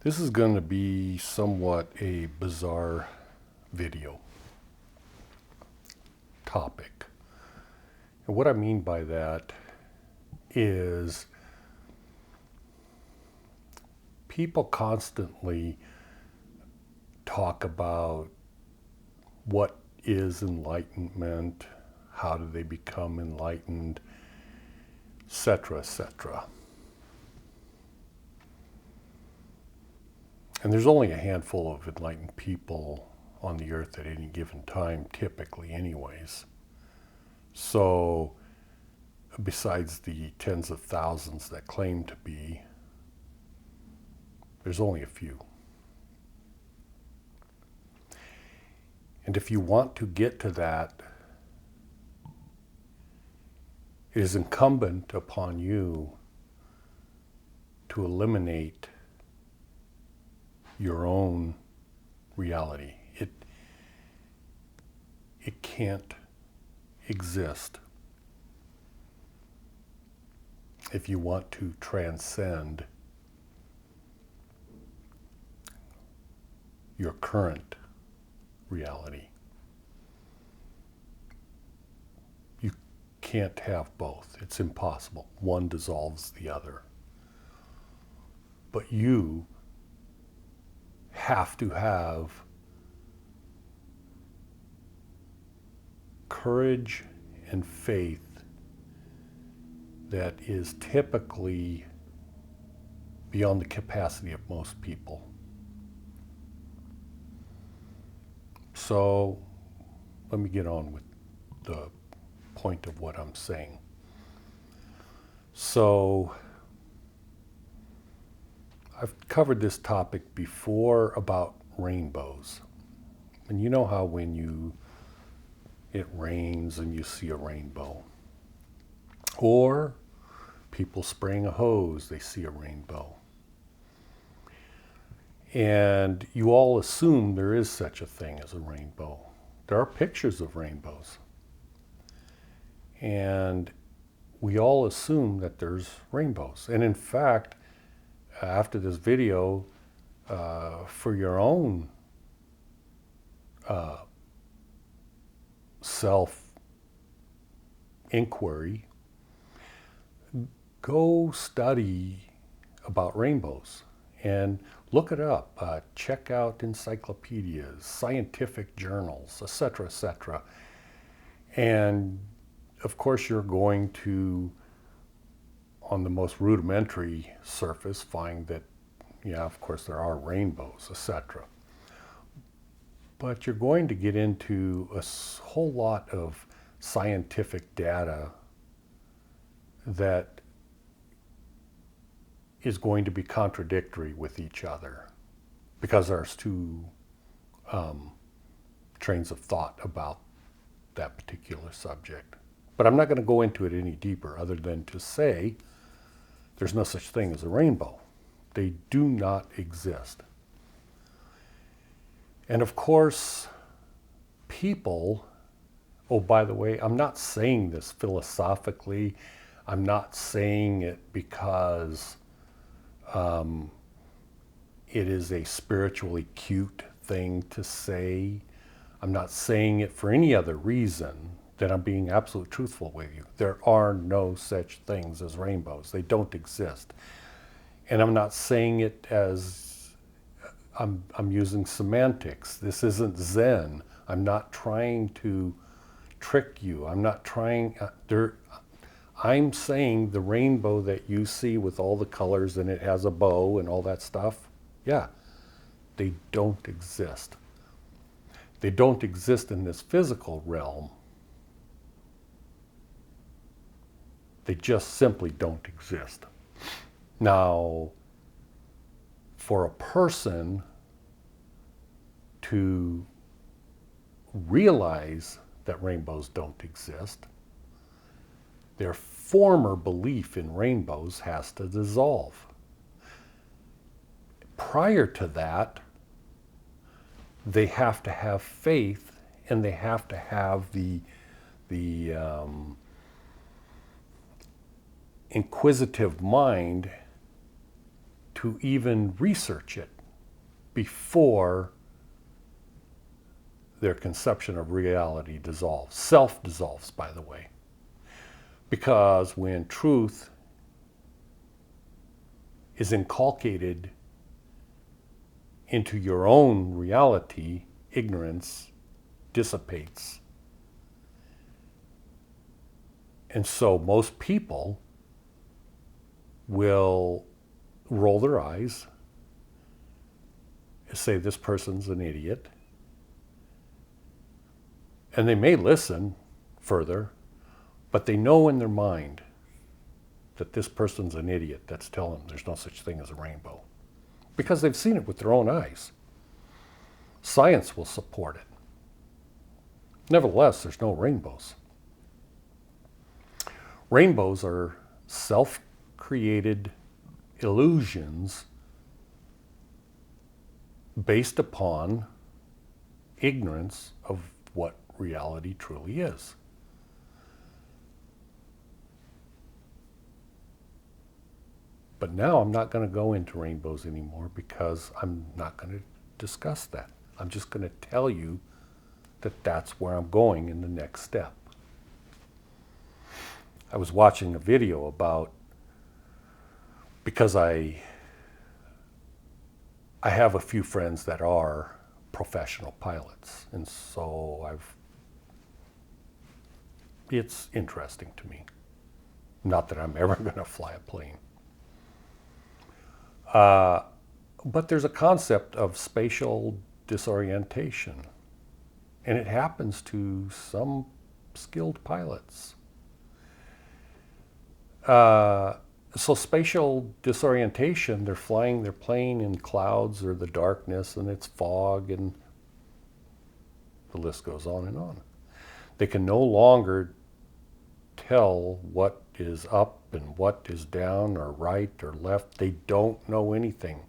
This is going to be somewhat a bizarre video topic. And what I mean by that is people constantly talk about what is enlightenment, how do they become enlightened, etc., etc. And there's only a handful of enlightened people on the earth at any given time, typically anyways. So besides the tens of thousands that claim to be, there's only a few. And if you want to get to that, it is incumbent upon you to eliminate your own reality. It can't exist if you want to transcend your current reality. You can't have both. It's impossible. One dissolves the other. But you have to have courage and faith that is typically beyond the capacity of most people. So let me get on with the point of what I'm saying. So I've covered this topic before about rainbows. And you know how when it rains and you see a rainbow, or people spraying a hose, they see a rainbow. And you all assume there is such a thing as a rainbow. There are pictures of rainbows. And we all assume that there's rainbows. And in fact, after this video, for your own self-inquiry, go study about rainbows and look it up. Check out encyclopedias, scientific journals, etc., etc. And of course, you're going to, on the most rudimentary surface, find that, yeah, of course, there are rainbows, etc. But you're going to get into a whole lot of scientific data that is going to be contradictory with each other because there's two trains of thought about that particular subject. But I'm not going to go into it any deeper other than to say there's no such thing as a rainbow. They do not exist. And of course, people, oh, by the way, I'm not saying this philosophically. I'm not saying it because it is a spiritually cute thing to say. I'm not saying it for any other reason than I'm being absolutely truthful with you. There are no such things as rainbows. They don't exist. And I'm not saying it as I'm using semantics. This isn't Zen. I'm not trying to trick you. I'm not trying, I'm saying the rainbow that you see with all the colors and it has a bow and all that stuff, yeah, they don't exist. They don't exist in this physical realm. They just simply don't exist. Now, for a person to realize that rainbows don't exist, their former belief in rainbows has to dissolve. Prior to that, they have to have faith and they have to have the inquisitive mind to even research it before their conception of reality dissolves. Self-dissolves, by the way. Because when truth is inculcated into your own reality, ignorance dissipates. And so most people will roll their eyes and say, this person's an idiot. And they may listen further, but they know in their mind that this person's an idiot that's telling them there's no such thing as a rainbow. Because they've seen it with their own eyes. Science will support it. Nevertheless, there's no rainbows. Rainbows are self-created illusions based upon ignorance of what reality truly is. But now I'm not going to go into rainbows anymore because I'm not going to discuss that. I'm just going to tell you that that's where I'm going in the next step. I was watching a video about, because I have a few friends that are professional pilots, and so it's interesting to me. Not that I'm ever going to fly a plane. But there's a concept of spatial disorientation, and it happens to some skilled pilots. So spatial disorientation, they're flying their plane in clouds or the darkness, and it's fog, and the list goes on and on. They can no longer tell what is up and what is down or right or left. They don't know anything.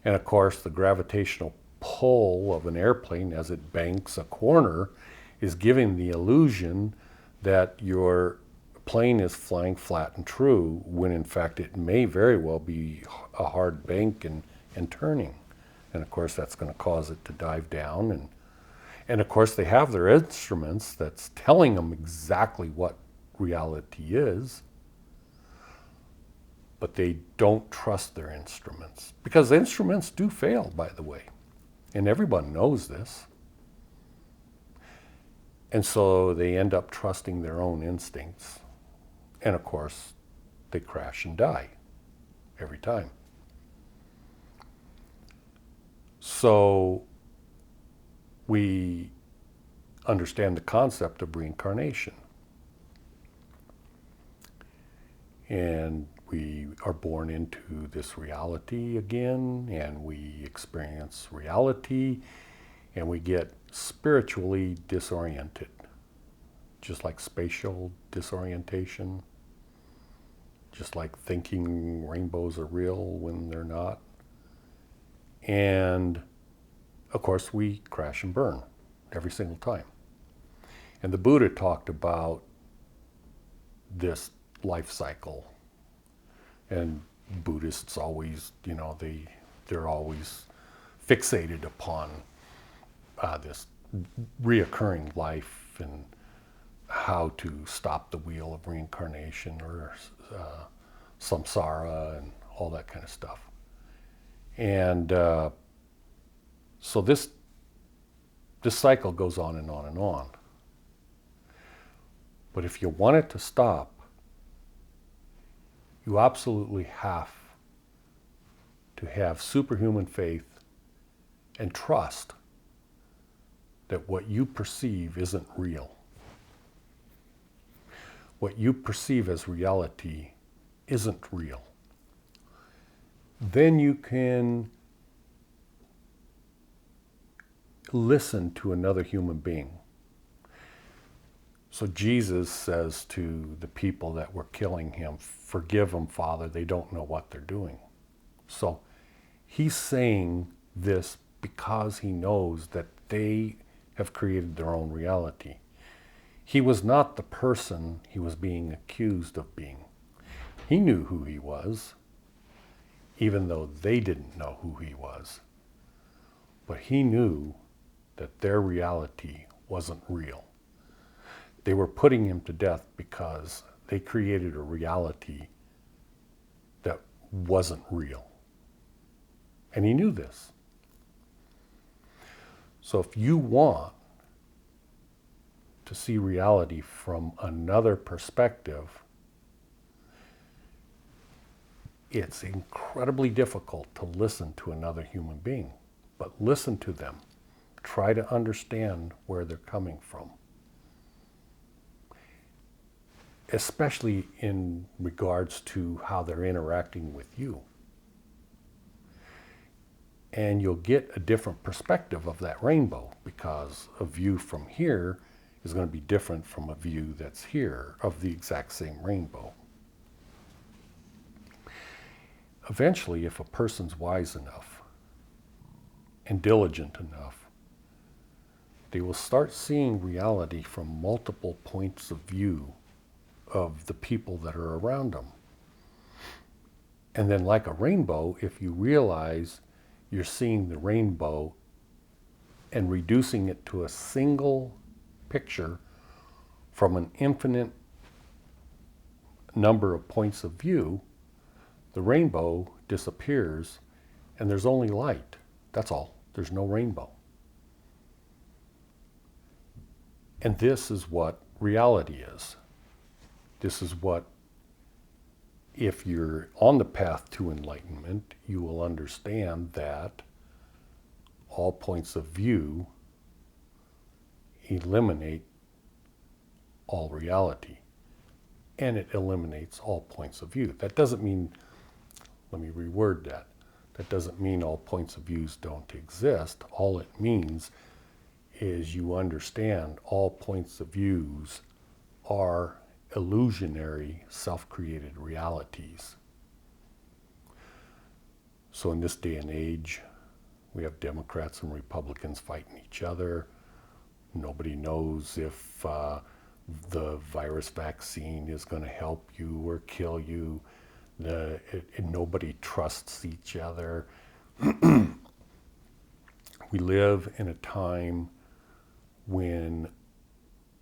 And of course, the gravitational pull of an airplane as it banks a corner is giving the illusion that your plane is flying flat and true, when in fact it may very well be a hard bank and turning. And of course, that's going to cause it to dive down. And of course, they have their instruments that's telling them exactly what reality is, but they don't trust their instruments, because the instruments do fail, by the way, and everyone knows this. And so they end up trusting their own instincts, and of course they crash and die every time. So we understand the concept of reincarnation. And we are born into this reality again, and we experience reality, and we get spiritually disoriented, just like spatial disorientation, just like thinking rainbows are real when they're not. And of course, we crash and burn every single time. And the Buddha talked about this life cycle, and Buddhists always, they're always fixated upon this reoccurring life and how to stop the wheel of reincarnation or samsara and all that kind of stuff. And so this cycle goes on and on and on. But if you want it to stop, you absolutely have to have superhuman faith and trust that what you perceive isn't real. What you perceive as reality isn't real. Then you can listen to another human being. So Jesus says to the people that were killing him, "Forgive them, Father, they don't know what they're doing." So he's saying this because he knows that they have created their own reality. He was not the person he was being accused of being. He knew who he was. even though they didn't know who he was. But he knew that their reality wasn't real. They were putting him to death because they created a reality that wasn't real. And he knew this. So if you want to see reality from another perspective, it's incredibly difficult to listen to another human being. But listen to them. Try to understand where they're coming from. Especially in regards to how they're interacting with you. And you'll get a different perspective of that rainbow, because a view from here is going to be different from a view that's here of the exact same rainbow. Eventually, if a person's wise enough and diligent enough, they will start seeing reality from multiple points of view of the people that are around them. And then, like a rainbow, if you realize you're seeing the rainbow and reducing it to a single picture from an infinite number of points of view, the rainbow disappears and there's only light. That's all. There's no rainbow. And this is what reality is. This is what, if you're on the path to enlightenment, you will understand that all points of view eliminate all reality. And it eliminates all points of view. That doesn't mean, let me reword that. That doesn't mean all points of views don't exist. All it means is you understand all points of views are illusionary, self-created realities. So in this day and age, we have Democrats and Republicans fighting each other. Nobody knows if the virus vaccine is going to help you or kill you. Nobody trusts each other. We live in a time when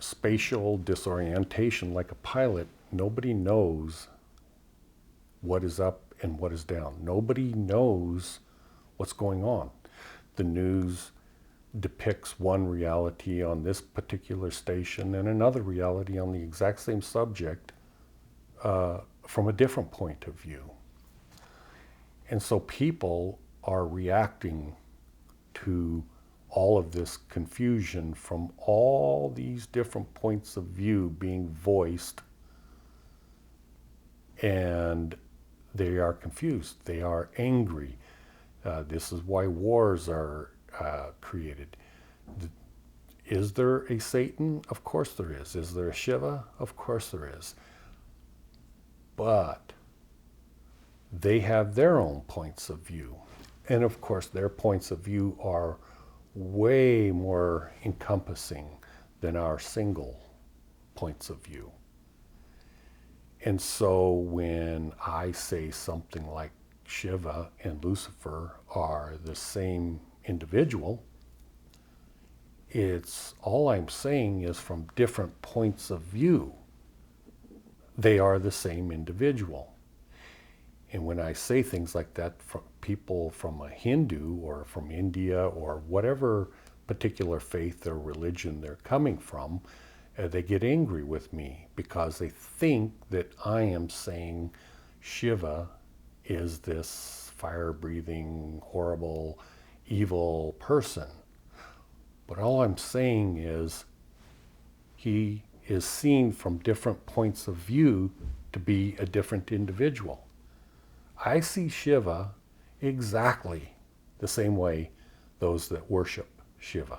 spatial disorientation, like a pilot, nobody knows what is up and what is down. Nobody knows what's going on. The news depicts one reality on this particular station and another reality on the exact same subject from a different point of view. And so people are reacting to all of this confusion from all these different points of view being voiced, and they are confused. They are angry. This is why wars are created. Is there a Satan? Of course there is. Is there a Shiva? Of course there is. But they have their own points of view. And of course their points of view are way more encompassing than our single points of view. And so when I say something like Shiva and Lucifer are the same individual, it's all I'm saying is from different points of view, they are the same individual. And when I say things like that, from people from a Hindu or from India or whatever particular faith or religion they're coming from, they get angry with me because they think that I am saying Shiva is this fire-breathing, horrible, evil person. But all I'm saying is he is seen from different points of view to be a different individual. I see Shiva exactly the same way those that worship Shiva.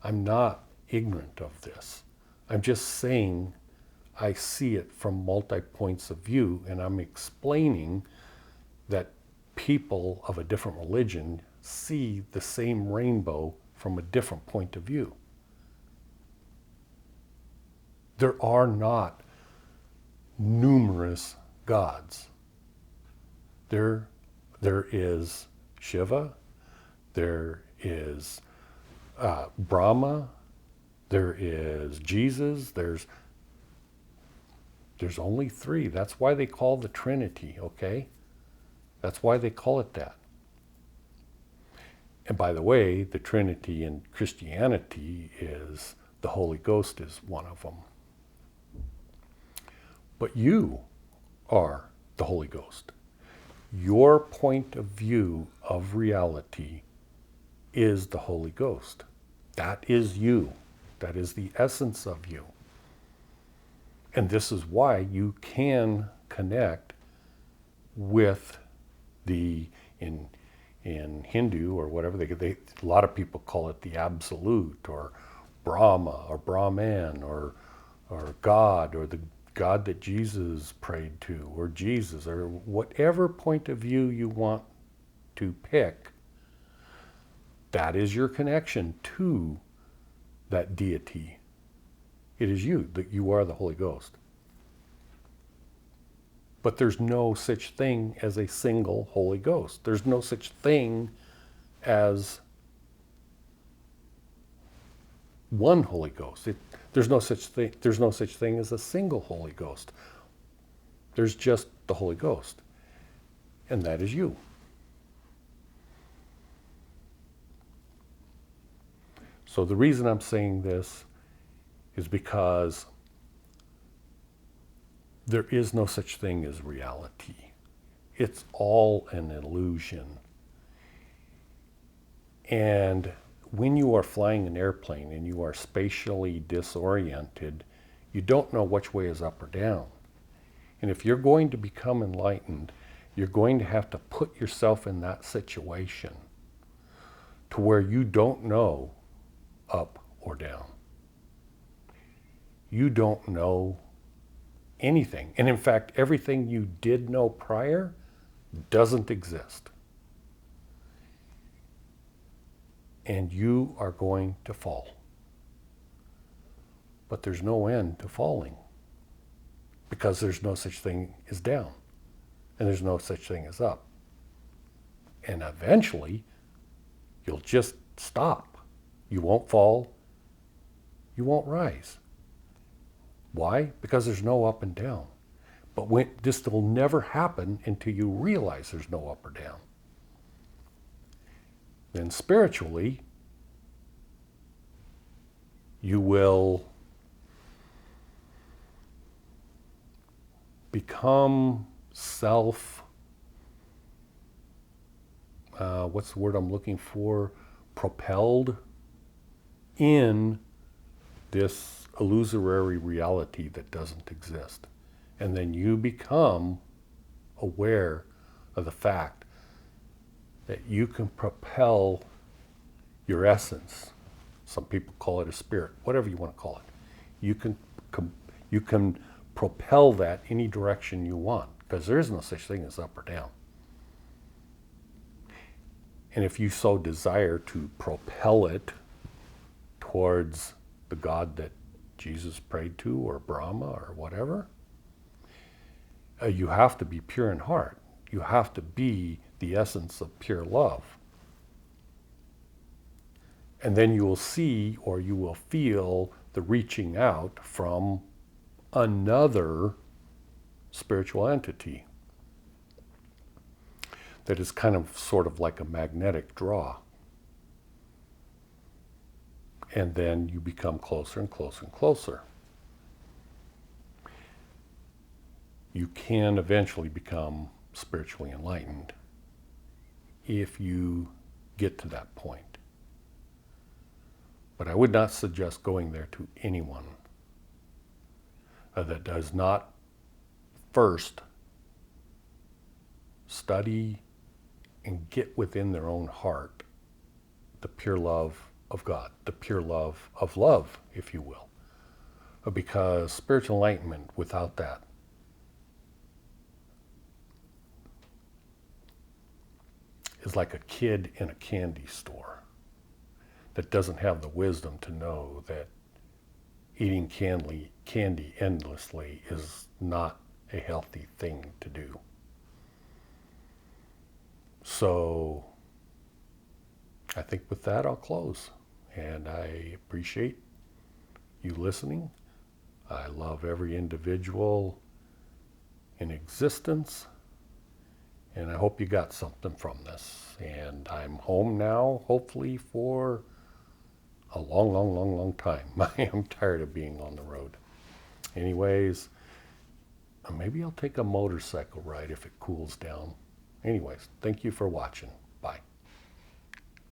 I'm not ignorant of this. I'm just saying I see it from multi-points of view, and I'm explaining that people of a different religion see the same rainbow from a different point of view. There are not numerous gods. There is Shiva, there is Brahma, there is Jesus, there's only three. That's why they call the Trinity, okay? That's why they call it that. And by the way, the Trinity in Christianity is the Holy Ghost is one of them. But you are the Holy Ghost. Your point of view of reality is the Holy Ghost. That is you. That is the essence of you. And this is why you can connect with the, in Hindu or whatever, a lot of people call it the Absolute, or Brahma, or Brahman, or God, or the God that Jesus prayed to, or Jesus, or whatever point of view you want to pick. That is your connection to that deity. It is you, that you are the Holy Ghost. But there's no such thing as a single Holy Ghost. There's no such thing as one Holy Ghost. There's no such thing as a single Holy Ghost. There's just the Holy Ghost. And that is you. So the reason I'm saying this is because there is no such thing as reality. It's all an illusion. And when you are flying an airplane and you are spatially disoriented, you don't know which way is up or down. And if you're going to become enlightened, you're going to have to put yourself in that situation to where you don't know up or down. You don't know anything. And in fact, everything you did know prior doesn't exist. And you are going to fall. But there's no end to falling, because there's no such thing as down, and there's no such thing as up. And eventually, you'll just stop. You won't fall, you won't rise. Why? Because there's no up and down. But this will never happen until you realize there's no up or down. Then spiritually, you will become what's the word I'm looking for? Propelled in this illusory reality that doesn't exist. And then you become aware of the fact that you can propel your essence. Some people call it a spirit, whatever you want to call it. You can propel that any direction you want, because there is no such thing as up or down. And if you so desire to propel it towards the God that Jesus prayed to, or Brahma, or whatever, you have to be pure in heart. You have to be the essence of pure love. And then you will see, or you will feel, the reaching out from another spiritual entity that is kind of sort of like a magnetic draw. And then you become closer and closer and closer. You can eventually become spiritually enlightened if you get to that point. But I would not suggest going there to anyone that does not first study and get within their own heart the pure love of God, the pure love, if you will. Because spiritual enlightenment, without that, is like a kid in a candy store that doesn't have the wisdom to know that eating candy endlessly is not a healthy thing to do. So I think with that, I'll close. And I appreciate you listening. I love every individual in existence. And I hope you got something from this. And I'm home now, hopefully for a long, long, long, long time. I am tired of being on the road. Anyways, maybe I'll take a motorcycle ride if it cools down. Anyways, thank you for watching.